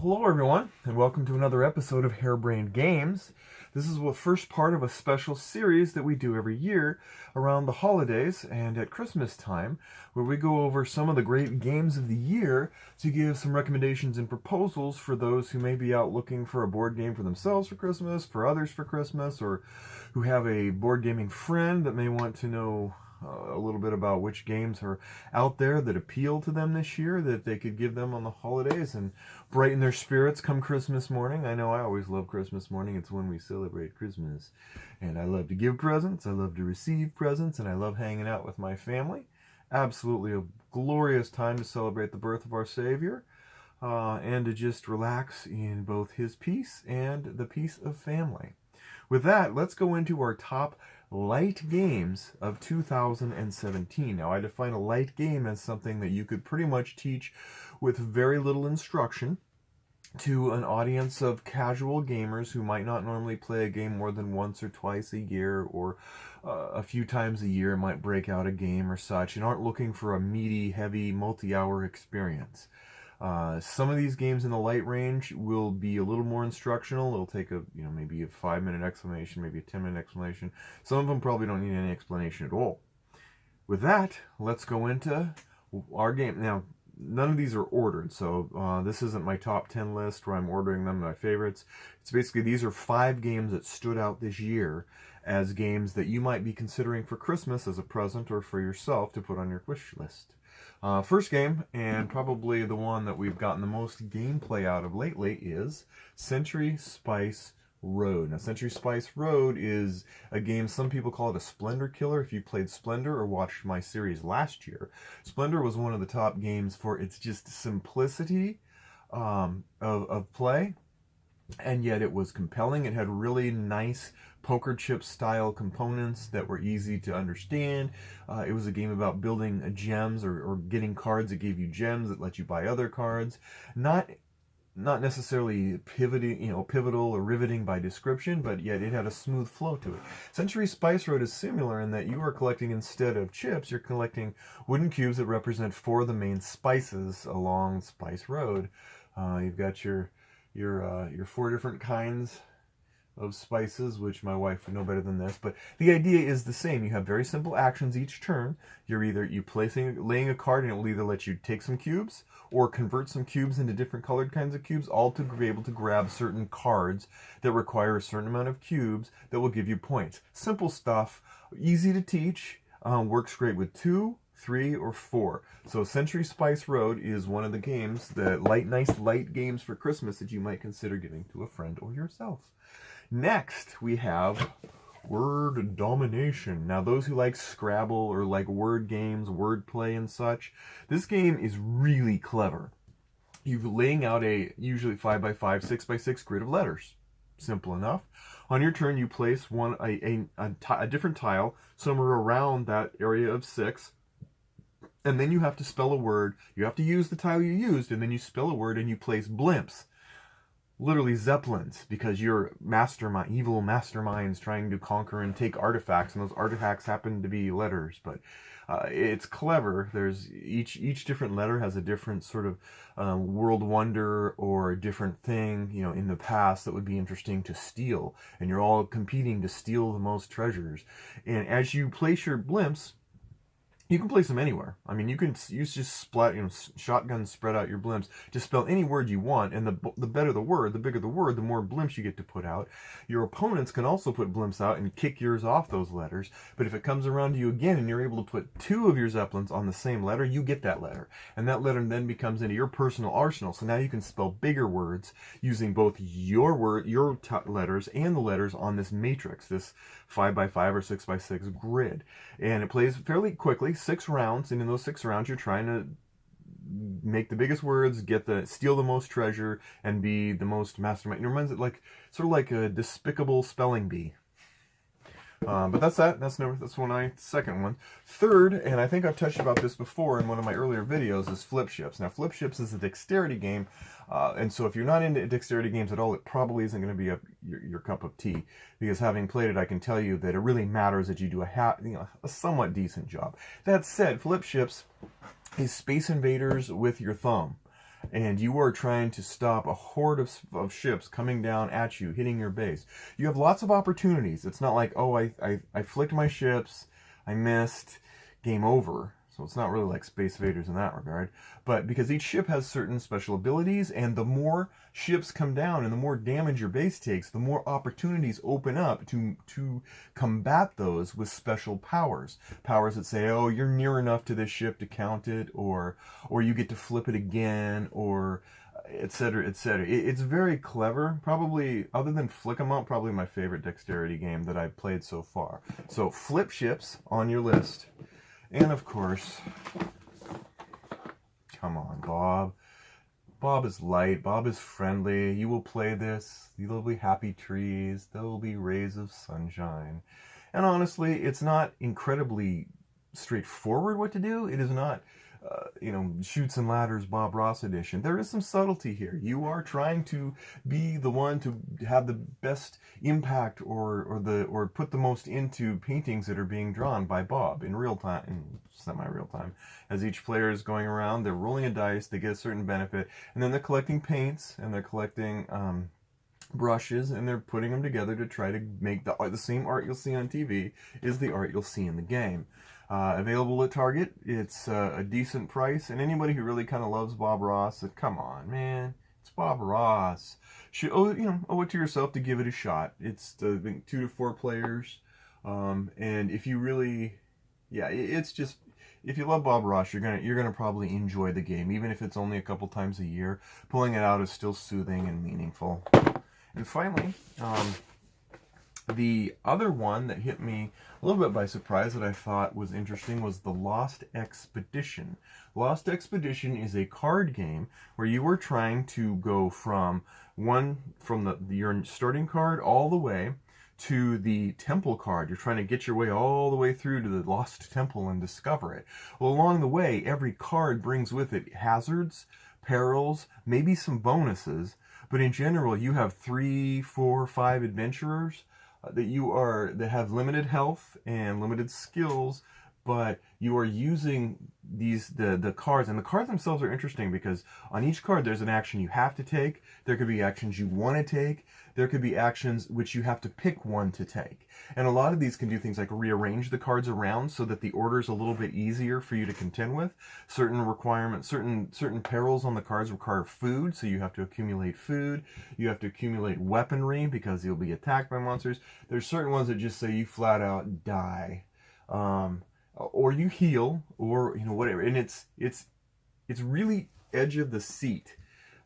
Hello everyone, and welcome to another episode of Harebrained Games. This is the first part of a special series that we do every year around the holidays and at Christmas time, where we go over some of the great games of the year to give some recommendations and proposals for those who may be out looking for a board game for themselves for Christmas, for others for Christmas, or who have a board gaming friend that may want to know a little bit about which games are out there that appeal to them this year that they could give them on the holidays and brighten their spirits come Christmas morning. I know I always love Christmas morning. It's when we celebrate Christmas. And I love to give presents, I love to receive presents, and I love hanging out with my family. Absolutely a glorious time to celebrate the birth of our Savior and to just relax in both His peace and the peace of family. With that, let's go into our top light games of 2017. Now, I define a light game as something that you could pretty much teach with very little instruction to an audience of casual gamers who might not normally play a game more than once or twice a year, or a few times a year might break out a game or such, and aren't looking for a meaty, heavy, multi-hour experience. Some of these games in the light range will be a little more instructional. It'll take maybe a 5-minute explanation, maybe a 10-minute explanation. Some of them probably don't need any explanation at all. With that, let's go into our game. Now, none of these are ordered, so this isn't my top 10 list where I'm ordering them, my favorites. It's basically, these are 5 games that stood out this year as games that you might be considering for Christmas as a present or for yourself to put on your wish list. First game, and probably the one that we've gotten the most gameplay out of lately, is Century Spice Road. Now, Century Spice Road is a game, some people call it a Splendor killer. If you played Splendor or watched my series last year, Splendor was one of the top games for its just simplicity of play, and yet it was compelling. It had really nice poker chip style components that were easy to understand. It was a game about building gems or getting cards that gave you gems that let you buy other cards. Not necessarily pivotal or riveting by description, but yet it had a smooth flow to it. Century Spice Road is similar in that you are collecting, instead of chips, you're collecting wooden cubes that represent 4 of the main spices along Spice Road. You've got your 4 different kinds of spices, which my wife would know better than this, but the idea is the same. You have very simple actions each turn. You're either laying a card, and it will either let you take some cubes or convert some cubes into different colored kinds of cubes, all to be able to grab certain cards that require a certain amount of cubes that will give you points. Simple stuff, easy to teach, works great with 2, 3, or 4. So Century Spice Road is one of the games, nice light games for Christmas that you might consider giving to a friend or yourself. Next, we have Word Domination. Now, those who like Scrabble or like word games, wordplay and such, this game is really clever. You're laying out a usually 5x5, 6x6 grid of letters. Simple enough. On your turn, you place a different tile somewhere around that area of 6, and then you have to spell a word. You have to use the tile you used, and then you spell a word and you place blimps. Literally zeppelins, because you're evil masterminds trying to conquer and take artifacts, and those artifacts happen to be letters. But it's clever. There's each different letter has a different sort of world wonder or a different thing, in the past that would be interesting to steal, and you're all competing to steal the most treasures. And as you place your blimps, you can place them anywhere. I mean, you can just shotgun spread out your blimps to spell any word you want, and the better the word, the bigger the word, the more blimps you get to put out. Your opponents can also put blimps out and kick yours off those letters, but if it comes around to you again and you're able to put 2 of your zeppelins on the same letter, you get that letter, and that letter then becomes into your personal arsenal. So now you can spell bigger words using both your letters and the letters on this matrix, this 5x5 or 6x6 grid, and it plays fairly quickly. 6 rounds, and in those 6 rounds you're trying to make the biggest words, steal the most treasure, and be the most mastermind. It reminds it sort of like a Despicable Spelling Bee. But that's that. That's second one. Third, and I think I've touched about this before in one of my earlier videos, is Flip Ships. Now, Flip Ships is a dexterity game, and so if you're not into dexterity games at all, it probably isn't going to be your cup of tea, because having played it, I can tell you that it really matters that you do a somewhat decent job. That said, Flip Ships is Space Invaders with your thumb. and you are trying to stop a horde of ships coming down at you, hitting your base. You have lots of opportunities. It's not like, oh, I flicked my ships, I missed, game over. So it's not really like Space Invaders in that regard. But because each ship has certain special abilities, and the more ships come down and the more damage your base takes, the more opportunities open up to combat those with special powers. Powers that say, oh, you're near enough to this ship to count it, or you get to flip it again, or etc., etc. It's very clever. Probably, other than Flick 'em Up, probably my favorite dexterity game that I've played so far. So flip ships on your list. And of course, come on, Bob. Bob is light. Bob is friendly. You will play this. There will be happy trees. There will be rays of sunshine. And honestly, it's not incredibly straightforward what to do. It is not, Chutes and Ladders Bob Ross edition. There is some subtlety here. You are trying to be the one to have the best impact or put the most into paintings that are being drawn by Bob in real time, in semi-real time. As each player is going around, they're rolling a dice, they get a certain benefit, and then they're collecting paints and they're collecting brushes, and they're putting them together to try to make the same art you'll see on TV is the art you'll see in the game. Available at Target. It's a decent price, and anybody who really kind of loves Bob Ross said, come on, man, it's Bob Ross. Owe it to yourself to give it a shot. It's I think 2 to 4 players, and if you really, it's just, if you love Bob Ross, you're gonna probably enjoy the game, even if it's only a couple times a year. Pulling it out is still soothing and meaningful. And finally, the other one that hit me a little bit by surprise that I thought was interesting was the Lost Expedition. Lost Expedition is a card game where you are trying to go from your starting card all the way to the temple card. You're trying to get your way all the way through to the lost temple and discover it. Well, along the way, every card brings with it hazards, perils, maybe some bonuses, but in general, you have 3, 4, 5 adventurers that have limited health and limited skills, but you are using the cards, and the cards themselves are interesting because on each card there's an action you have to take. There could be actions you want to take. There could be actions which you have to pick one to take. And a lot of these can do things like rearrange the cards around so that the order is a little bit easier for you to contend with. Certain requirements, certain perils on the cards require food, so you have to accumulate food. You have to accumulate weaponry because you'll be attacked by monsters. There's certain ones that just say you flat out die. Or you heal, or whatever, and it's really edge of the seat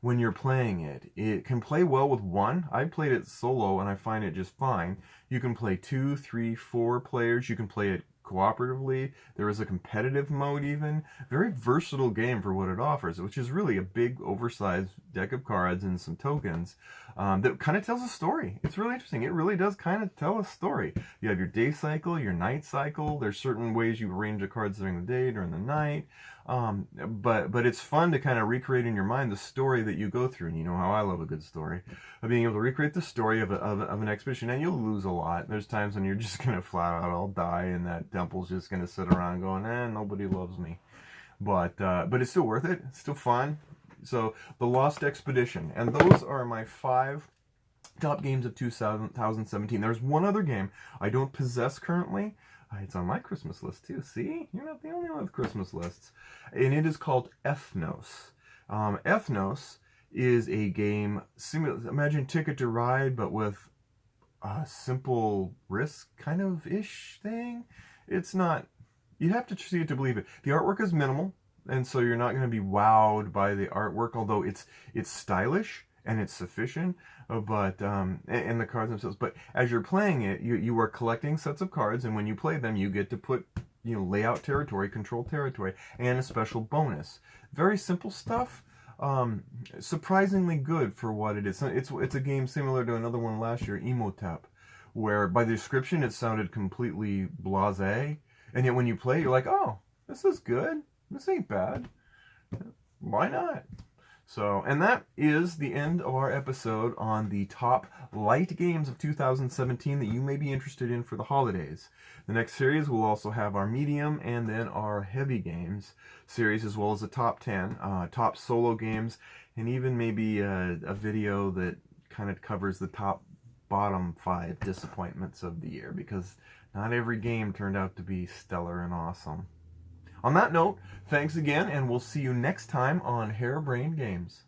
when you're playing it. It can play well with one. I played it solo and I find it just fine. You can play 2, 3, 4 players. You can play it cooperatively. There is a competitive mode even. Very versatile game for what it offers, which is really a big oversized deck of cards and some tokens that kind of tells a story. It's really interesting. It really does kind of tell a story. You have your day cycle, your night cycle. There's certain ways you arrange the cards during the day, during the night. But it's fun to kind of recreate in your mind the story that you go through. And you know how I love a good story. Of being able to recreate the story of an expedition, and you'll lose a lot. There's times when you're just going to flat out all die, and that temple's just going to sit around going, nobody loves me. But it's still worth it. It's still fun. So, the Lost Expedition. And those are my 5 top games of 2017. There's one other game I don't possess currently. It's on my Christmas list too. See? You're not the only one with Christmas lists. And it is called Ethnos. Ethnos is a game, imagine Ticket to Ride, but with a simple risk kind of ish thing. It's not, you have to see it to believe it. The artwork is minimal, and so you're not going to be wowed by the artwork, although it's stylish and it's sufficient, but and the cards themselves. But as you're playing it, you are collecting sets of cards, and when you play them, you get to put, lay out territory, control territory, and a special bonus. Very simple stuff. Surprisingly good for what it is. It's a game similar to another one last year, Emotep, where by the description it sounded completely blasé, and yet when you play, you're like, oh, this is good. This ain't bad. Why not? So, and that is the end of our episode on the top light games of 2017 that you may be interested in for the holidays. The next series will also have our medium and then our heavy games series, as well as the top 10, top solo games, and even maybe a video that kind of covers the bottom 5 disappointments of the year, because not every game turned out to be stellar and awesome. On that note, thanks again, and we'll see you next time on Harebrained Games.